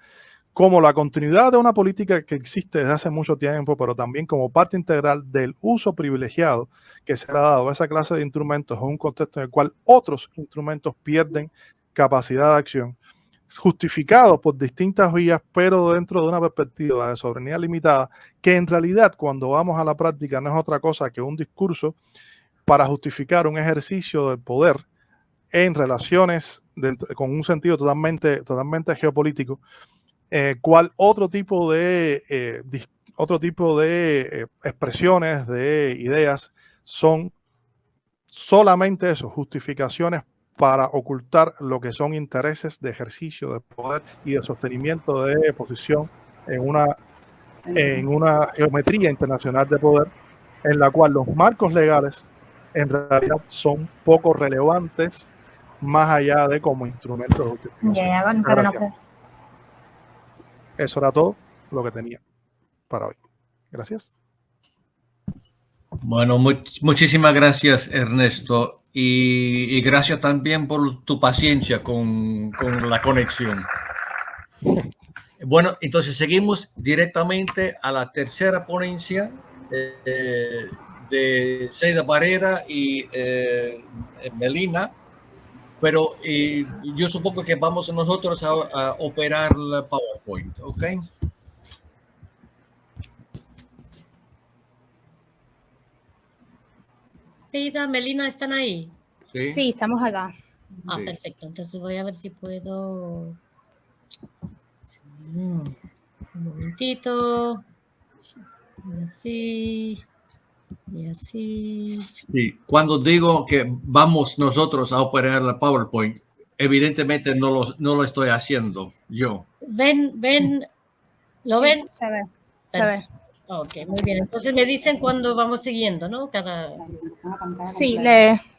como la continuidad de una política que existe desde hace mucho tiempo, pero también como parte integral del uso privilegiado que se le ha dado a esa clase de instrumentos en un contexto en el cual otros instrumentos pierden capacidad de acción, justificados por distintas vías, pero dentro de una perspectiva de soberanía limitada, que en realidad cuando vamos a la práctica no es otra cosa que un discurso para justificar un ejercicio del poder en relaciones con un sentido totalmente geopolítico, cual otro tipo de expresiones, de ideas, son solamente eso, justificaciones para ocultar lo que son intereses de ejercicio de poder y de sostenimiento de posición en una geometría internacional de poder, en la cual los marcos legales en realidad son poco relevantes más allá de como instrumentos de justificación. Eso era todo lo que tenía para hoy. Gracias. Bueno, muchísimas gracias, Ernesto. Y gracias también por tu paciencia con la conexión. Bueno, entonces seguimos directamente a la tercera ponencia de Zeida Barrera y Melina. Pero yo supongo que vamos nosotros a operar la PowerPoint, ¿ok? Zeida, Melina, ¿están ahí? Sí, estamos acá. Ah, sí. Perfecto. Entonces voy a ver si puedo... Un momentito. Y así... Y así. Sí, cuando digo que vamos nosotros a operar la PowerPoint, evidentemente no lo estoy haciendo yo. ¿Ven? ¿Lo sí, ven? Se ve. Se ve. Ok, muy bien. Entonces me dicen cuando vamos siguiendo, ¿no? Sí,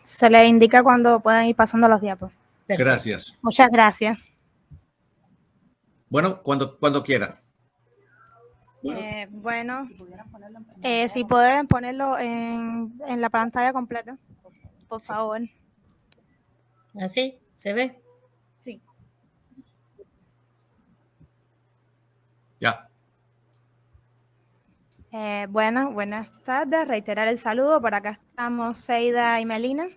se le indica cuando pueden ir pasando los diapos. Perfecto. Gracias. Muchas gracias. Bueno, cuando quiera. Bueno, si pueden ponerlo en la pantalla completa, por favor. ¿Así? ¿Se ve? Sí. Ya. Bueno, buenas tardes. Reiterar el saludo. Por acá estamos Zeida y Melina.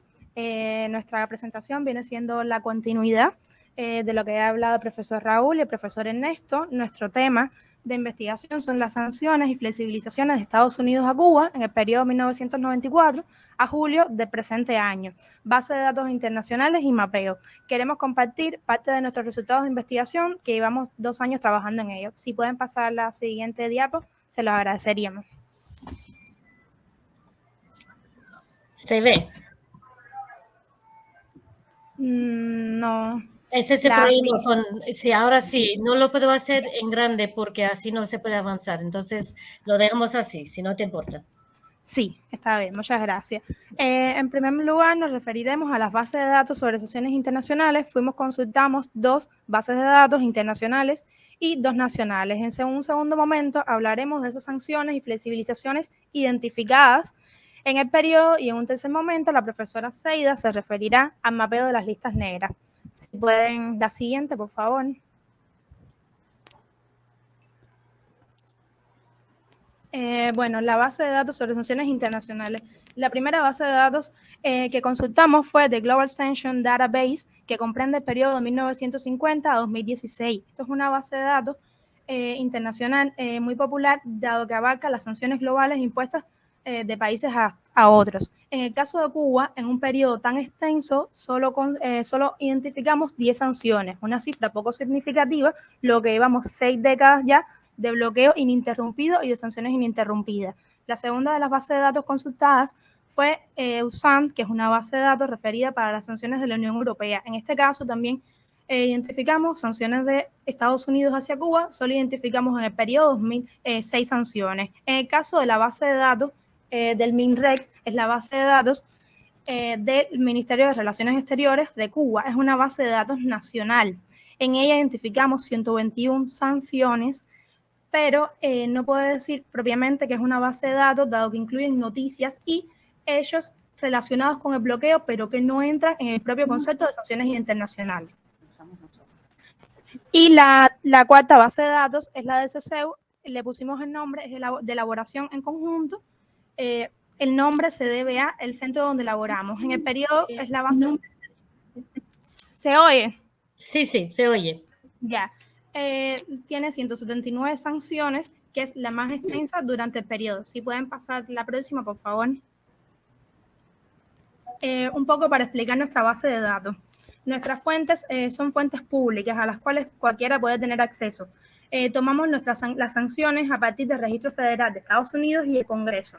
Nuestra presentación viene siendo la continuidad de lo que ha hablado el profesor Raúl y el profesor Ernesto. Nuestro tema de investigación son las sanciones y flexibilizaciones de Estados Unidos a Cuba en el periodo 1994 a julio del presente año, base de datos internacionales y mapeo. Queremos compartir parte de nuestros resultados de investigación que llevamos 2 años trabajando en ello. Si pueden pasar la siguiente diapo, se los agradeceríamos. ¿Se ve? No. Ese es el problema sí, ahora sí, no lo puedo hacer en grande porque así no se puede avanzar. Entonces, lo dejamos así, si no te importa. Sí, está bien, muchas gracias. En primer lugar, nos referiremos a las bases de datos sobre sesiones internacionales. Consultamos 2 bases de datos internacionales y 2 nacionales. En un segundo momento, hablaremos de esas sanciones y flexibilizaciones identificadas en el periodo y en un tercer momento, la profesora Zeida se referirá al mapeo de las listas negras. Si pueden, la siguiente, por favor. Bueno, la base de datos sobre sanciones internacionales. La primera base de datos que consultamos fue The Global Sanction Database, que comprende el periodo de 1950 a 2016. Esto es una base de datos internacional muy popular, dado que abarca las sanciones globales impuestas de países a otros. En el caso de Cuba, en un periodo tan extenso, solo identificamos 10 sanciones, una cifra poco significativa, lo que llevamos 6 décadas ya de bloqueo ininterrumpido y de sanciones ininterrumpidas. La segunda de las bases de datos consultadas fue USAN, que es una base de datos referida para las sanciones de la Unión Europea. En este caso también identificamos sanciones de Estados Unidos hacia Cuba, solo identificamos en el periodo 2006 sanciones. En el caso de la base de datos del MINREX, es la base de datos del Ministerio de Relaciones Exteriores de Cuba, es una base de datos nacional. En ella identificamos 121 sanciones, pero no puedo decir propiamente que es una base de datos, dado que incluyen noticias y hechos relacionados con el bloqueo, pero que no entran en el propio concepto de sanciones internacionales. Y la cuarta base de datos es la de CECEU, le pusimos el nombre, es de elaboración en conjunto. El nombre se debe a el centro donde elaboramos. En el periodo es la base... ¿Se oye? Sí, se oye. Ya. Tiene 179 sanciones, que es la más extensa durante el periodo. Si pueden pasar la próxima, por favor. Un poco para explicar nuestra base de datos. Nuestras fuentes son fuentes públicas a las cuales cualquiera puede tener acceso. Tomamos las sanciones a partir del Registro Federal de Estados Unidos y el Congreso.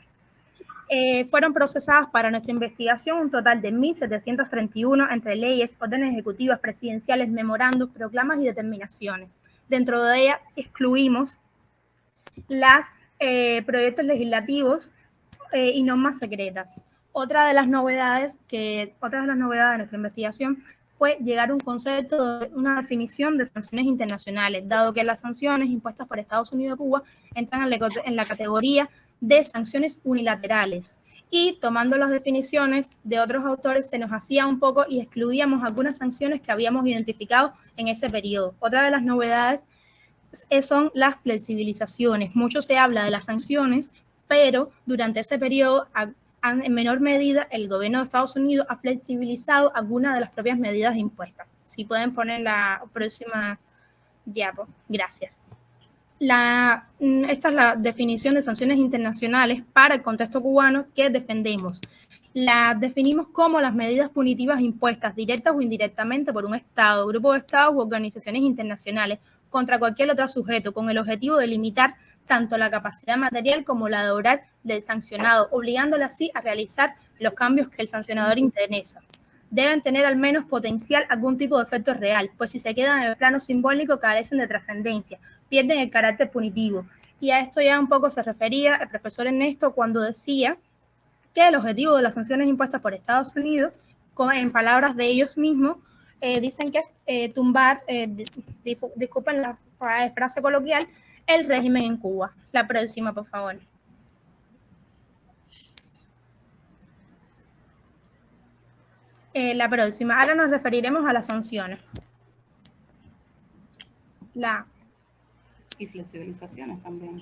Fueron procesadas para nuestra investigación un total de 1.731 entre leyes, órdenes ejecutivas, presidenciales, memorandos, proclamas y determinaciones. Dentro de ella excluimos los proyectos legislativos y normas secretas. Otra de las novedades de nuestra investigación fue llegar a un concepto, una definición de sanciones internacionales, dado que las sanciones impuestas por Estados Unidos y Cuba entran en la categoría de sanciones unilaterales. Y tomando las definiciones de otros autores se nos hacía un poco y excluíamos algunas sanciones que habíamos identificado en ese periodo. Otra de las novedades son las flexibilizaciones. Mucho se habla de las sanciones, pero durante ese periodo, en menor medida, el gobierno de Estados Unidos ha flexibilizado algunas de las propias medidas impuestas. Si pueden poner la próxima diapo. Gracias. Esta es la definición de sanciones internacionales para el contexto cubano que defendemos. Las definimos como las medidas punitivas impuestas directas o indirectamente por un Estado, grupo de Estados u organizaciones internacionales contra cualquier otro sujeto, con el objetivo de limitar tanto la capacidad material como la de obrar del sancionado, obligándole así a realizar los cambios que el sancionador interesa. Deben tener al menos potencial algún tipo de efecto real, pues si se quedan en el plano simbólico carecen de trascendencia, pierden el carácter punitivo. Y a esto ya un poco se refería el profesor Ernesto cuando decía que el objetivo de las sanciones impuestas por Estados Unidos, en palabras de ellos mismos, dicen que es tumbar, disculpen la frase coloquial, el régimen en Cuba. La próxima, por favor. La próxima. Ahora nos referiremos a las sanciones. Y flexibilizaciones también.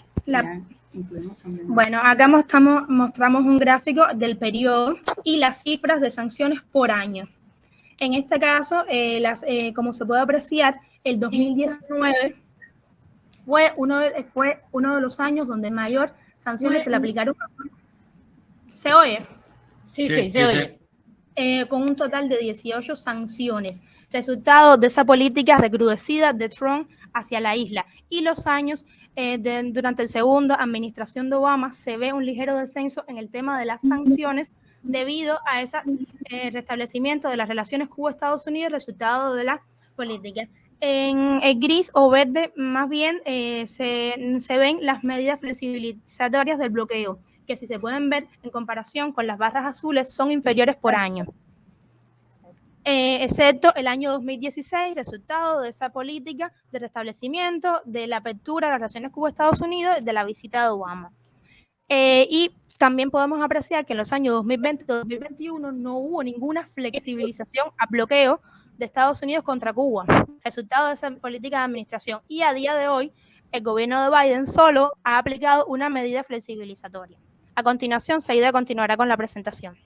Incluimos también. Bueno, acá mostramos un gráfico del periodo y las cifras de sanciones por año. En este caso, como se puede apreciar, el 2019 fue uno de los años donde mayor sanciones se le aplicaron. ¿Se oye? Sí, se oye. Con un total de 18 sanciones, resultado de esa política recrudecida de Trump hacia la isla. Y los años, durante la segunda administración de Obama, se ve un ligero descenso en el tema de las sanciones debido a ese restablecimiento de las relaciones Cuba-Estados Unidos, resultado de la política. En el gris o verde, más bien, se ven las medidas flexibilizatorias del bloqueo, que si se pueden ver en comparación con las barras azules son inferiores por año, excepto el año 2016, resultado de esa política de restablecimiento, de la apertura de las relaciones Cuba-Estados Unidos, de la visita de Obama. Y también podemos apreciar que en los años 2020 y 2021 no hubo ninguna flexibilización a bloqueo de Estados Unidos contra Cuba, resultado de esa política de administración. Y a día de hoy, el gobierno de Biden solo ha aplicado una medida flexibilizatoria. A continuación, Saida continuará con la presentación.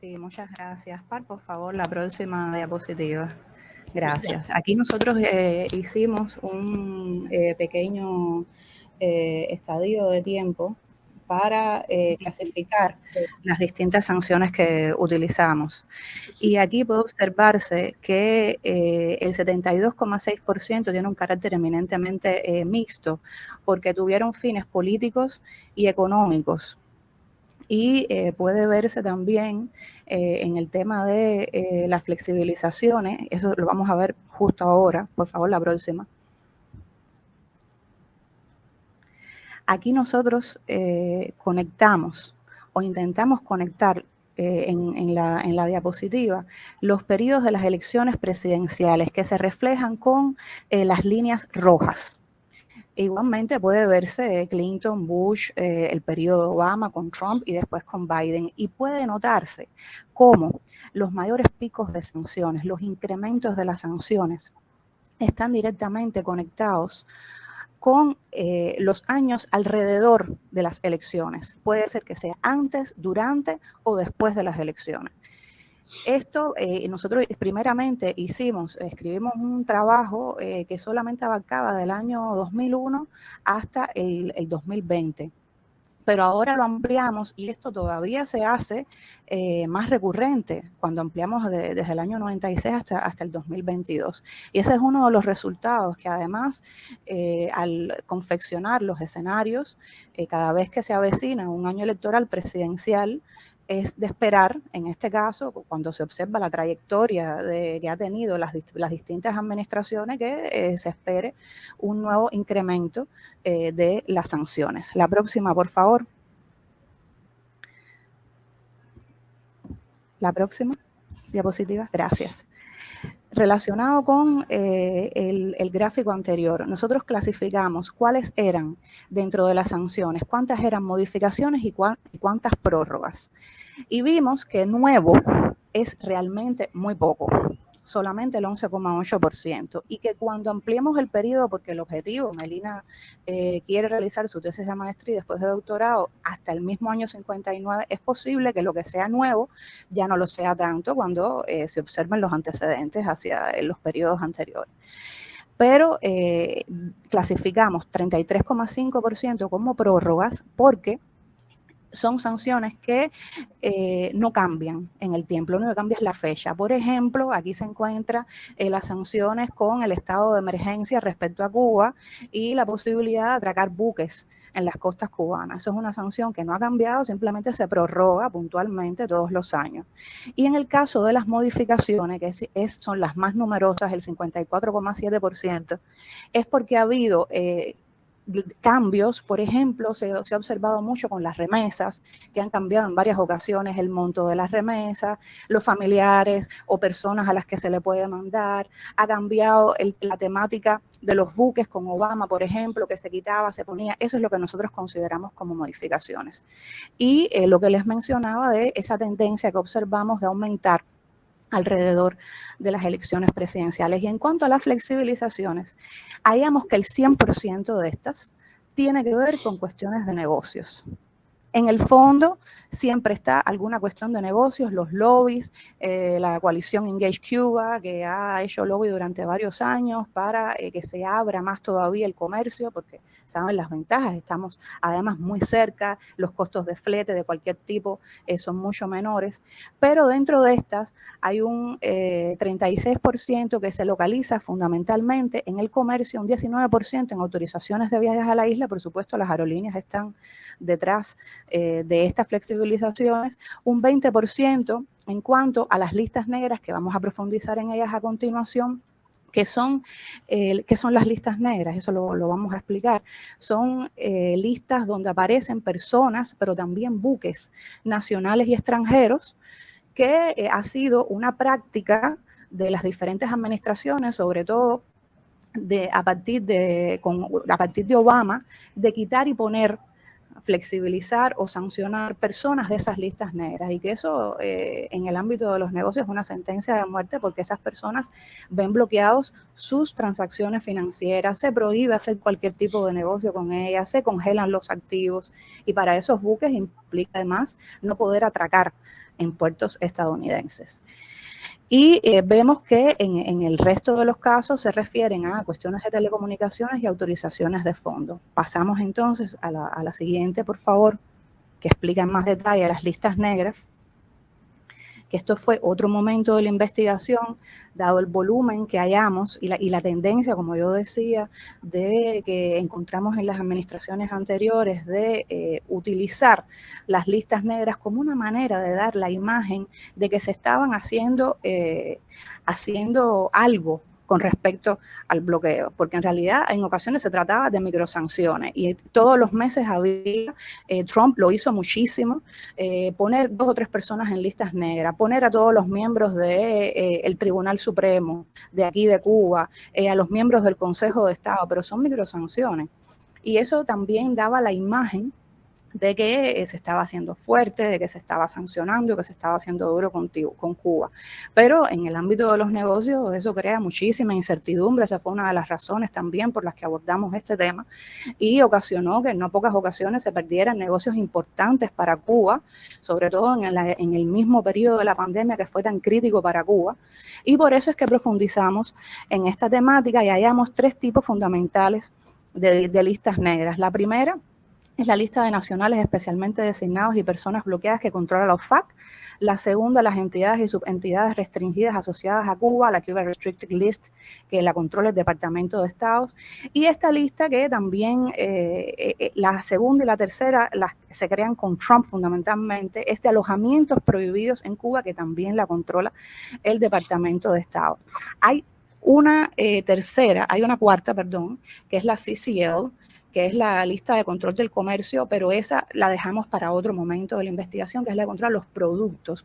Sí, muchas gracias. Por favor, la próxima diapositiva. Gracias. Aquí nosotros hicimos un pequeño estadio de tiempo para clasificar las distintas sanciones que utilizamos. Y aquí puede observarse que el 72,6% tiene un carácter eminentemente mixto, porque tuvieron fines políticos y económicos. Y puede verse también en el tema de las flexibilizaciones, eso lo vamos a ver justo ahora, por favor, la próxima. Aquí nosotros conectamos o intentamos conectar en la diapositiva los periodos de las elecciones presidenciales que se reflejan con las líneas rojas. Igualmente puede verse Clinton, Bush, el periodo Obama con Trump y después con Biden. Y puede notarse cómo los mayores picos de sanciones, los incrementos de las sanciones, están directamente conectados con los años alrededor de las elecciones. Puede ser que sea antes, durante o después de las elecciones. Esto nosotros primeramente escribimos un trabajo que solamente abarcaba del año 2001 hasta el 2020. Pero ahora lo ampliamos y esto todavía se hace más recurrente cuando ampliamos desde el año 96 hasta el 2022. Y ese es uno de los resultados que además al confeccionar los escenarios, cada vez que se avecina un año electoral presidencial, es de esperar, en este caso, cuando se observa la trayectoria que ha tenido las distintas administraciones, que se espere un nuevo incremento de las sanciones. La próxima, por favor. La próxima diapositiva. Gracias. Relacionado con el gráfico anterior, nosotros clasificamos cuáles eran dentro de las sanciones, cuántas eran modificaciones y cuántas prórrogas. Y vimos que nuevo es realmente muy poco, solamente el 11,8%, y que cuando ampliemos el periodo, porque el objetivo, Melina quiere realizar su tesis de maestría y después de doctorado hasta el mismo año 59, es posible que lo que sea nuevo ya no lo sea tanto cuando se observen los antecedentes hacia los periodos anteriores. Pero clasificamos 33,5% como prórrogas porque son sanciones que no cambian en el tiempo, lo único que cambia es la fecha. Por ejemplo, aquí se encuentran las sanciones con el estado de emergencia respecto a Cuba y la posibilidad de atracar buques en las costas cubanas. Eso es una sanción que no ha cambiado, simplemente se prorroga puntualmente todos los años. Y en el caso de las modificaciones, que son las más numerosas, el 54,7%, es porque ha habido cambios. Por ejemplo, se ha observado mucho con las remesas, que han cambiado en varias ocasiones el monto de las remesas, los familiares o personas a las que se le puede mandar, ha cambiado la temática de los buques con Obama, por ejemplo, que se quitaba, se ponía. Eso es lo que nosotros consideramos como modificaciones. Y lo que les mencionaba de esa tendencia que observamos de aumentar alrededor de las elecciones presidenciales. Y en cuanto a las flexibilizaciones, hallamos que el 100% de estas tiene que ver con cuestiones de negocios. En el fondo siempre está alguna cuestión de negocios, los lobbies, la coalición Engage Cuba, que ha hecho lobby durante varios años para que se abra más todavía el comercio, porque saben las ventajas, estamos además muy cerca, los costos de flete de cualquier tipo son mucho menores, pero dentro de estas hay un 36% que se localiza fundamentalmente en el comercio, un 19% en autorizaciones de viajes a la isla. Por supuesto, las aerolíneas están detrás de estas flexibilizaciones, un 20% en cuanto a las listas negras, que vamos a profundizar en ellas a continuación. ¿Qué son las listas negras? Eso lo vamos a explicar. Son listas donde aparecen personas, pero también buques nacionales y extranjeros, que ha sido una práctica de las diferentes administraciones, sobre todo a partir de Obama, de quitar y poner, flexibilizar o sancionar personas de esas listas negras, y que eso en el ámbito de los negocios es una sentencia de muerte, porque esas personas ven bloqueados sus transacciones financieras, se prohíbe hacer cualquier tipo de negocio con ellas, se congelan los activos, y para esos buques implica además no poder atracar en puertos estadounidenses. Y vemos que en el resto de los casos se refieren a cuestiones de telecomunicaciones y autorizaciones de fondo. Pasamos entonces a la siguiente, por favor, que explica en más detalle las listas negras, que esto fue otro momento de la investigación, dado el volumen que hallamos y la tendencia, como yo decía, de que encontramos en las administraciones anteriores de utilizar las listas negras como una manera de dar la imagen de que se estaban haciendo algo con respecto al bloqueo, porque en realidad en ocasiones se trataba de microsanciones y todos los meses había, Trump lo hizo muchísimo, poner 2 o 3 personas en listas negras, poner a todos los miembros del Tribunal Supremo de aquí de Cuba, a los miembros del Consejo de Estado, pero son microsanciones. Y eso también daba la imagen de que se estaba haciendo fuerte, de que se estaba sancionando, que se estaba haciendo duro con Cuba. Pero en el ámbito de los negocios eso crea muchísima incertidumbre. Esa fue una de las razones también por las que abordamos este tema, y ocasionó que en no pocas ocasiones se perdieran negocios importantes para Cuba, sobre todo en el mismo periodo de la pandemia que fue tan crítico para Cuba. Y por eso es que profundizamos en esta temática y hallamos 3 tipos fundamentales de listas negras. La primera es la lista de nacionales especialmente designados y personas bloqueadas que controla la OFAC. La segunda, las entidades y subentidades restringidas asociadas a Cuba, la Cuba Restricted List, que la controla el Departamento de Estados. Y esta lista que también, la segunda y la tercera, se crean con Trump fundamentalmente, es de alojamientos prohibidos en Cuba, que también la controla el Departamento de Estado. Hay una cuarta, que es la CCL, que es la lista de control del comercio, pero esa la dejamos para otro momento de la investigación, que es la de controlar los productos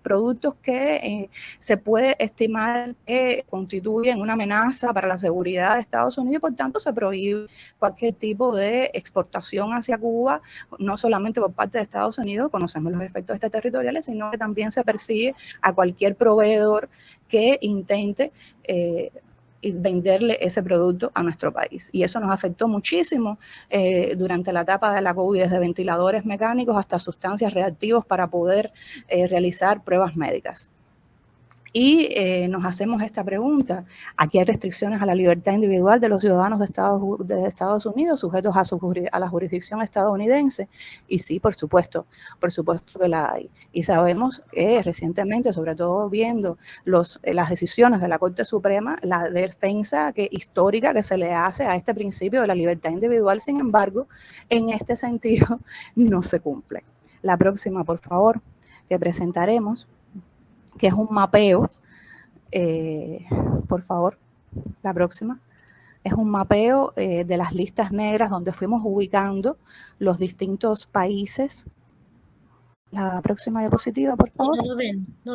que se puede estimar que constituyen una amenaza para la seguridad de Estados Unidos, y por tanto se prohíbe cualquier tipo de exportación hacia Cuba, no solamente por parte de Estados Unidos, conocemos los efectos extraterritoriales, sino que también se persigue a cualquier proveedor que intente y venderle ese producto a nuestro país. Y eso nos afectó muchísimo durante la etapa de la COVID, desde ventiladores mecánicos hasta sustancias reactivas para poder realizar pruebas médicas. Y nos hacemos esta pregunta: ¿aquí hay restricciones a la libertad individual de los ciudadanos de Estados Unidos sujetos a la jurisdicción estadounidense? Y sí, por supuesto que la hay. Y sabemos que recientemente, sobre todo viendo las decisiones de la Corte Suprema, la defensa histórica que se le hace a este principio de la libertad individual, sin embargo, en este sentido no se cumple. La próxima, por favor, que presentaremos, que es un mapeo, por favor, la próxima, es un mapeo de las listas negras donde fuimos ubicando los distintos países. La próxima diapositiva, por favor. No lo ven.